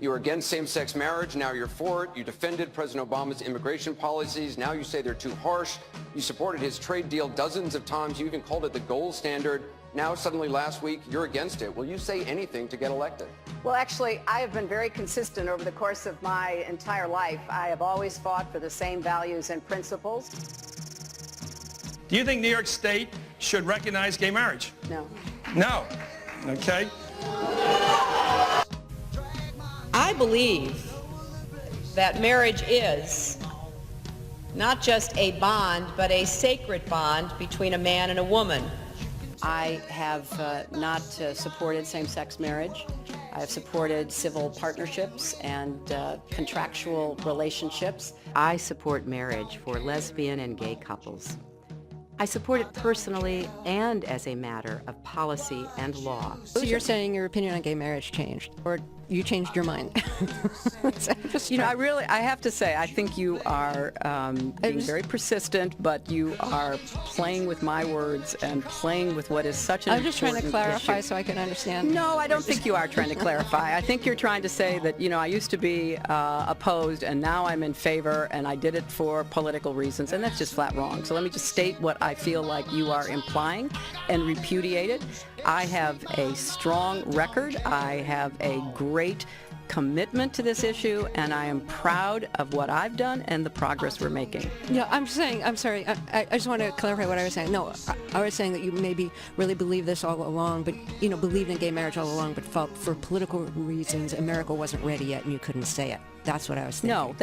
You were against same-sex marriage. Now you're for it. You defended President Obama's immigration policies. Now you say they're too harsh. You supported his trade deal dozens of times. You even called it the gold standard. Now, suddenly last week, you're against it. Will you say anything to get elected? Well, actually, I have been very consistent over the course of my entire life. I have always fought for the same values and principles. Do you think New York State should recognize gay marriage? No. No. Okay. I believe that marriage is not just a bond, but a sacred bond between a man and a woman. I have not supported same-sex marriage. I have supported civil partnerships and contractual relationships. I support marriage for lesbian and gay couples. I support it personally and as a matter of policy and law. So you're saying your opinion on gay marriage changed, or you changed your mind? You know, I have to say, I think you are being very persistent, but you are playing with my words and playing with what is such an I'm just trying to clarify issue. so I can understand. No, I don't think you are trying to clarify. I think you're trying to say that, you know, I used to be opposed and now I'm in favor and I did it for political reasons, and that's just flat wrong. So let me just state what I feel like you are implying and repudiate it. I have a strong record. I have a great commitment to this issue, and I am proud of what I've done and the progress we're making. Yeah, I'm saying, I'm sorry, I just want to clarify what I was saying. No, I was saying that you maybe really believed this all along, but, you know, believed in gay marriage all along, but felt for political reasons America wasn't ready yet and you couldn't say it. That's what I was thinking.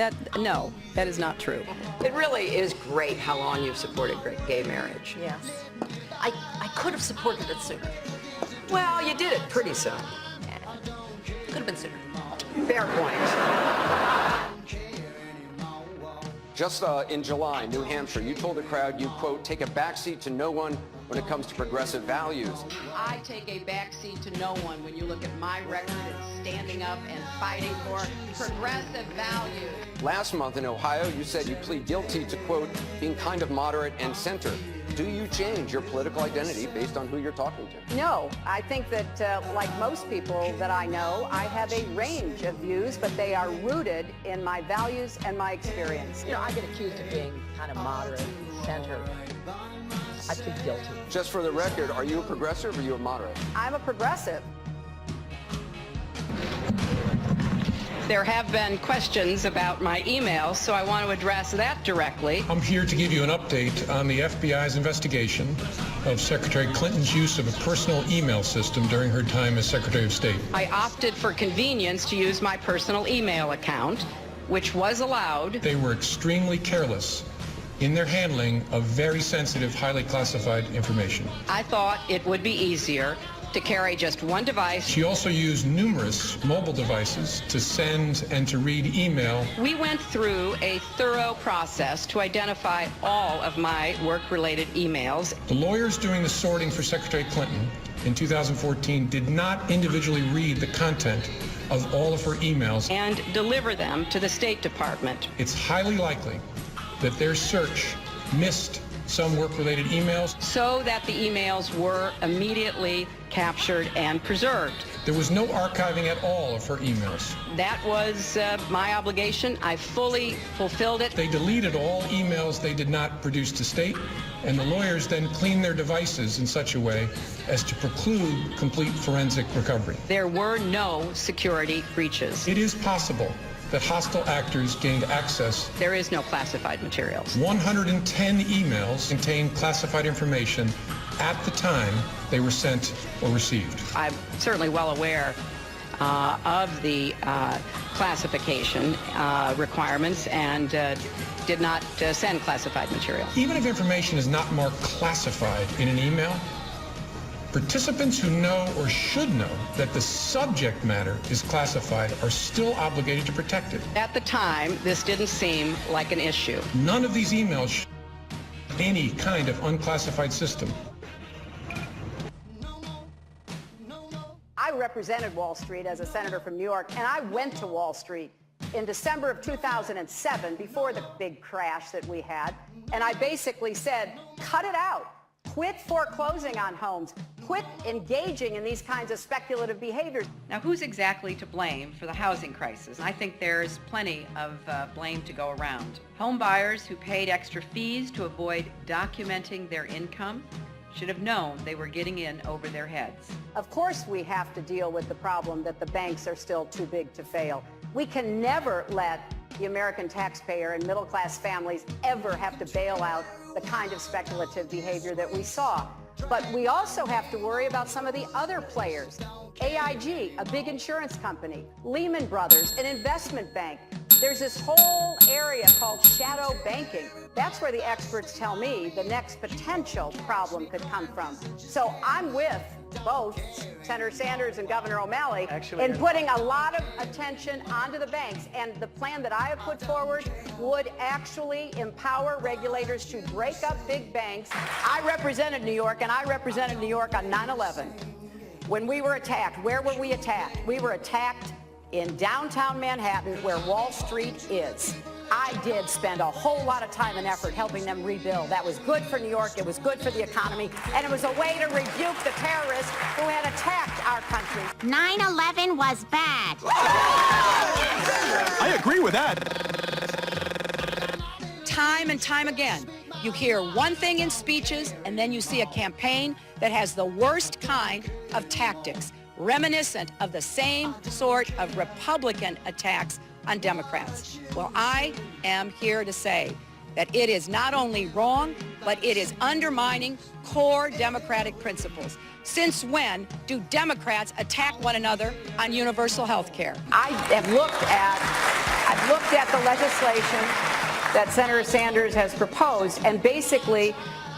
No, that is not true. It really is great how long you've supported gay marriage. Yes. I could have supported it sooner. Well, you did it pretty soon. Could have been sooner. Fair point. Just in July, New Hampshire, you told the crowd you, quote, take a backseat to no one when it comes to progressive values. I take a backseat to no one when you look at my record in standing up and fighting for progressive values. Last month in Ohio, you said you plead guilty to, quote, being kind of moderate and center. Do you change your political identity based on who you're talking to? No, I think that like most people that I know, I have a range of views, but they are rooted in my values and my experience. You know, I get accused of being kind of moderate and center. I plead guilty. Just for the record, are you a progressive or are you a moderate? I'm a progressive. There have been questions about my emails, so I want to address that directly. I'm here to give you an update on the FBI's investigation of Secretary Clinton's use of a personal email system during her time as Secretary of State. I opted for convenience to use my personal email account, which was allowed. They were extremely careless in their handling of very sensitive, highly classified information. I thought it would be easier to carry just one device. She also used numerous mobile devices to send and to read email. We went through a thorough process to identify all of my work-related emails. The lawyers doing the sorting for Secretary Clinton in 2014 did not individually read the content of all of her emails And deliver them to the State Department. It's highly likely that their search missed some work-related emails. So that the emails were immediately captured and preserved. There was no archiving at all of her emails. That was my obligation. I fully fulfilled it. They deleted all emails they did not produce to state, and the lawyers then cleaned their devices in such a way as to preclude complete forensic recovery. There were no security breaches. It is possible that hostile actors gained access. There is no classified materials. 110 emails contained classified information at the time they were sent or received. I'm certainly well aware of the classification requirements and did not send classified material. Even if information is not marked classified in an email, participants who know or should know that the subject matter is classified are still obligated to protect it. At the time, this didn't seem like an issue. None of these emails show any kind of unclassified system. I represented Wall Street as a senator from New York, and I went to Wall Street in December of 2007, before the big crash that we had, and I basically said, cut it out. Quit foreclosing on homes. Quit engaging in these kinds of speculative behaviors. Now, who's exactly to blame for the housing crisis? I think there's plenty of blame to go around. Home buyers who paid extra fees to avoid documenting their income should have known they were getting in over their heads. Of course we have to deal with the problem that the banks are still too big to fail. We can never let the American taxpayer and middle-class families ever have to bail out the kind of speculative behavior that we saw. But we also have to worry about some of the other players. AIG, a big insurance company, Lehman Brothers, an investment bank. There's this whole area called shadow banking. That's where the experts tell me the next potential problem could come from. So I'm with both Senator Sanders and Governor O'Malley in putting a lot of attention onto the banks. And the plan that I have put forward would actually empower regulators to break up big banks. I represented New York, and I represented New York on 9/11. When we were attacked, where were we attacked? We were attacked in downtown Manhattan, where Wall Street is. I did spend a whole lot of time and effort helping them rebuild. That was good for New York, it was good for the economy, and it was a way to rebuke the terrorists who had attacked our country. 9/11 was bad. I agree with that. Time and time again, you hear one thing in speeches, and then you see a campaign that has the worst kind of tactics, reminiscent of the same sort of Republican attacks on Democrats. Well, I am here to say that it is not only wrong, but it is undermining core democratic principles. Since when do Democrats attack one another on universal health care? I've looked at the legislation that Senator Sanders has proposed, and basically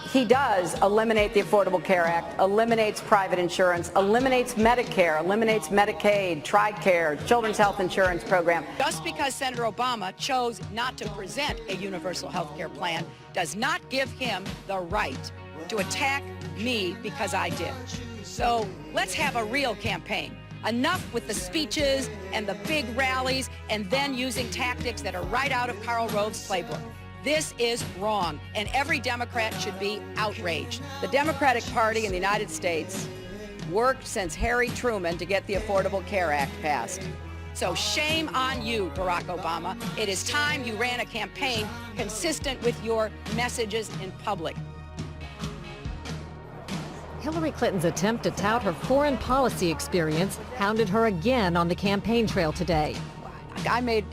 he does eliminate the Affordable Care Act, eliminates private insurance, eliminates Medicare, eliminates Medicaid, TRICARE, Children's Health Insurance Program. Just because Senator Obama chose not to present a universal health care plan does not give him the right to attack me because I did. So let's have a real campaign. Enough with the speeches and the big rallies and then using tactics that are right out of Karl Rove's playbook. This is wrong, and every Democrat should be outraged. The Democratic Party in the United States worked since Harry Truman to get the Affordable Care Act passed. So shame on you, Barack Obama. It is time you ran a campaign consistent with your messages in public. Hillary Clinton's attempt to tout her foreign policy experience hounded her again on the campaign trail today. I made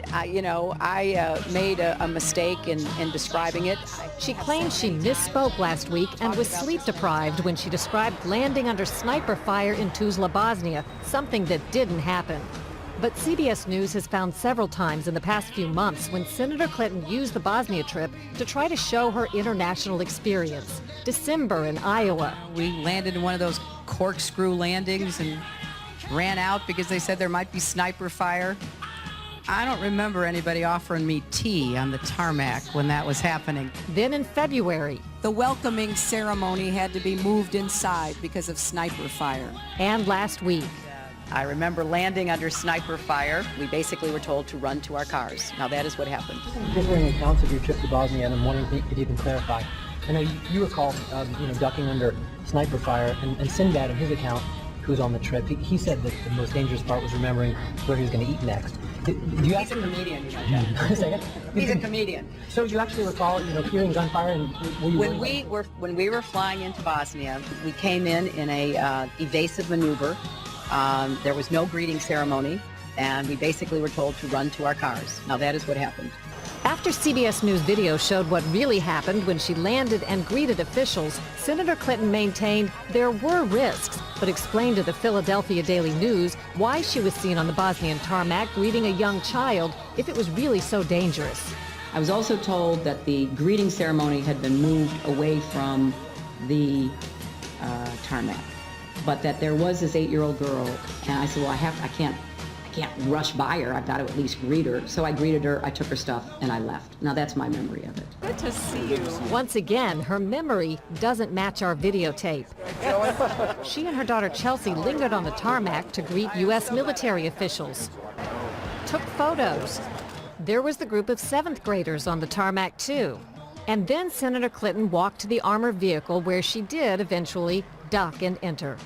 a mistake in describing it. She claims she misspoke last week and was sleep deprived when she described landing under sniper fire in Tuzla, Bosnia, something that didn't happen. But CBS News has found several times in the past few months when Senator Clinton used the Bosnia trip to try to show her international experience. December in Iowa. We landed in one of those corkscrew landings and ran out because they said there might be sniper fire. I don't remember anybody offering me tea on the tarmac when that was happening. Then in February. The welcoming ceremony had to be moved inside because of sniper fire. And last week. I remember landing under sniper fire. We basically were told to run to our cars. Now that is what happened. Differing accounts of your trip to Bosnia, and I'm wondering if you can clarify. I know you recall, ducking under sniper fire, and Sinbad, in his account, who was on the trip, he said that the most dangerous part was remembering where he was going to eat next. He's a comedian, you know that. He's a comedian. So you actually recall, hearing gunfire, and when we were flying into Bosnia, we came in a evasive maneuver. There was no greeting ceremony, and we basically were told to run to our cars. Now that is what happened. After CBS News video showed what really happened when she landed and greeted officials, Senator Clinton maintained there were risks, but explained to the Philadelphia Daily News why she was seen on the Bosnian tarmac greeting a young child if it was really so dangerous. I was also told that the greeting ceremony had been moved away from the tarmac, but that there was this 8-year-old girl, and I said, well, I can't rush by her. I've got to at least greet her. So I greeted her, I took her stuff, and I left. Now that's my memory of it. Good to see you. Once again, her memory doesn't match our videotape. She and her daughter Chelsea lingered on the tarmac to greet U.S. military officials. Took photos. There was the group of 7th graders on the tarmac too. And then Senator Clinton walked to the armored vehicle where she did eventually duck and enter.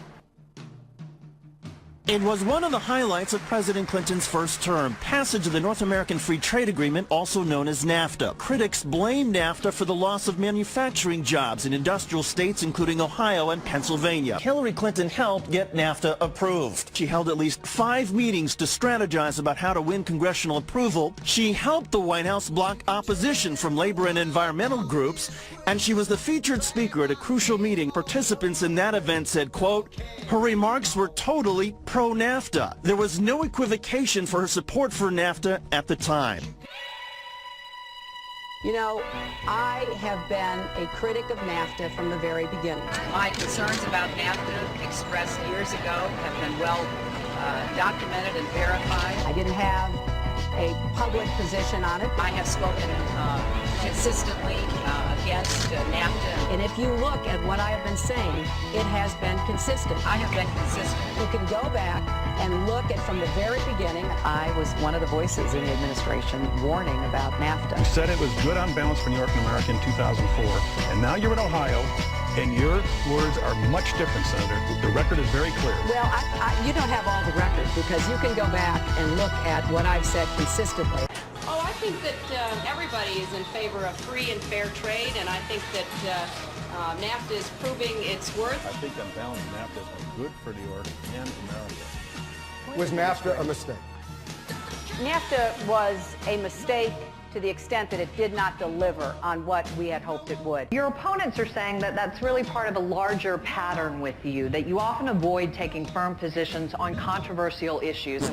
It was one of the highlights of President Clinton's first term, passage of the North American Free Trade Agreement, also known as NAFTA. Critics blame NAFTA for the loss of manufacturing jobs in industrial states including Ohio and Pennsylvania. Hillary Clinton helped get NAFTA approved. She held at least 5 meetings to strategize about how to win congressional approval. She helped the White House block opposition from labor and environmental groups, and she was the featured speaker at a crucial meeting. Participants in that event said, quote, her remarks were totally pro-NAFTA. There was no equivocation for her support for NAFTA at the time. You know, I have been a critic of NAFTA from the very beginning. My concerns about NAFTA expressed years ago have been well documented and verified. I didn't have a public position on it. I have spoken consistently against NAFTA. And if you look at what I have been saying, it has been consistent. I have been consistent. You can go back and look at from the very beginning. I was one of the voices in the administration warning about NAFTA. You said it was good on balance for New York and America in 2004, and now you're in Ohio, and your words are much different, Senator. The record is very clear. Well, you don't have all the records because you can go back and look at what I've said consistently. Oh, I think that everybody is in favor of free and fair trade, and I think that NAFTA is proving its worth. I think on balance, NAFTA is good for New York and America. Was NAFTA a mistake? NAFTA was a mistake to the extent that it did not deliver on what we had hoped it would. Your opponents are saying that that's really part of a larger pattern with you, that you often avoid taking firm positions on controversial issues.